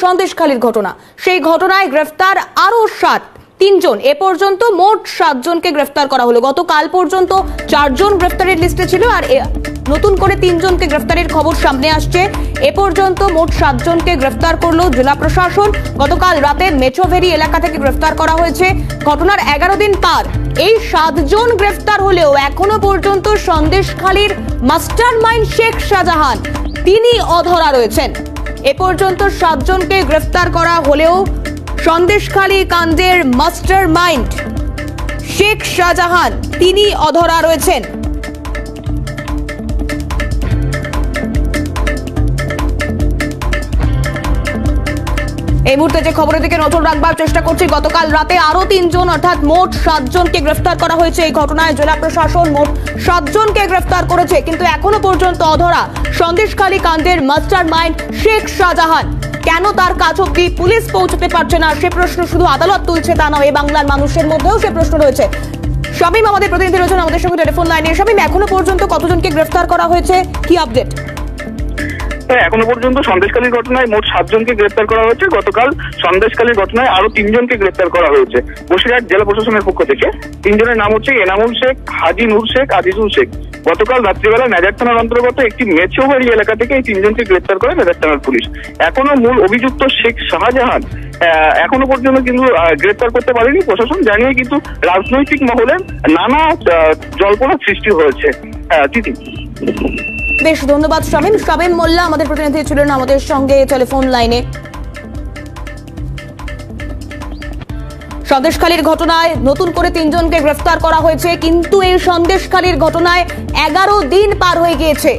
সন্দেশখালীর ঘটনা, সেই ঘটনায় গ্রেফতার আরো 3জন। এ পর্যন্ত মোট 7 জনকে গ্রেফতার করা হলো। গতকাল পর্যন্ত 4 জন গ্রেফতারের লিস্টে ছিল, আর নতুন করে 3 জনকে গ্রেফতারের খবর সামনে আসছে। এ পর্যন্ত মোট 7 জনকে গ্রেফতার করলো জেলা প্রশাসন। গতকাল রাতে মেচোভেরি এলাকা থেকে গ্রেফতার করা হয়েছে। ঘটনার 11 দিন পার। এই 7 জন গ্রেফতার হলেও এখনো পর্যন্ত সন্দেশখালীর মাস্টারমাইন্ড শেখ শাহজাহান তিনি অধরা রয়েছেন। এ পর্যন্ত 7 জনকে গ্রেফতার করা হলেও সন্দেশখালী কাণ্ডের মাস্টারমাইন্ড শেখ শাহজাহান তিনি অধরা রয়েছেন। এই মুহূর্তে যে খবরের দিকে নজর রাখবার চেষ্টা করছি, গতকাল রাতে আরো 3 জন অর্থাৎ মোট 7 জনকে গ্রেফতার করা হয়েছে। এই ঘটনায় জেলা প্রশাসন মোট 7 জনকে গ্রেফতার করেছে, কিন্তু এখনো পর্যন্ত অধরা সন্দেশখালী কাণ্ডের মাস্টারমাইন্ড শেখ শাহজাহান। কেন তার কাছ অব্দি পুলিশ পৌঁছতে পারছে না সে প্রশ্ন শুধু আদালত তুলছে তা নয়, বাংলার মানুষের মধ্যেও সে প্রশ্ন রয়েছে। শামীম আমাদের প্রতিনিধি রয়েছেন আমাদের সঙ্গে টেলিফোন লাইনে। শামীম, এখনো পর্যন্ত কতজনকে গ্রেফতার করা হয়েছে, কি আপডেট? এখনো পর্যন্ত সন্দেশখালীর ঘটনায় মোট 7 জনকে গ্রেফতার করা হয়েছে। গতকাল সন্দেশখালীর ঘটনায় আরো 3 জনকে গ্রেফতার করা হয়েছে বসিরহাট জেলা প্রশাসনের পক্ষ থেকে। 3 জনের নাম হচ্ছে এনামুল শেখ, হাজি নূর শেখ, আজিজুল শেখ। গতকাল রাত্রিবেলা মেজার থানার অন্তর্গত একটি মেচোভেরি এলাকা থেকে এই 3 জনকে গ্রেফতার করে মেজার থানার পুলিশ। এখনো মূল অভিযুক্ত শেখ শাহজাহান এখনো পর্যন্ত কিন্তু গ্রেফতার করতে পারেনি প্রশাসন, জানিয়ে কিন্তু রাজনৈতিক মহলে নানা জল্পনা সৃষ্টি হয়েছে। বেশ, ধন্যবাদ শামীম। শামীম মোল্লা আমাদের প্রতিনিধি ছিলেন আমাদের সঙ্গে টেলিফোন লাইনে। সন্দেশখালীর ঘটনায় নতুন করে 3 জনকে গ্রেফতার করা হয়েছে, কিন্তু এই সন্দেশখালীর ঘটনায় 11 দিন পার হয়ে গিয়েছে।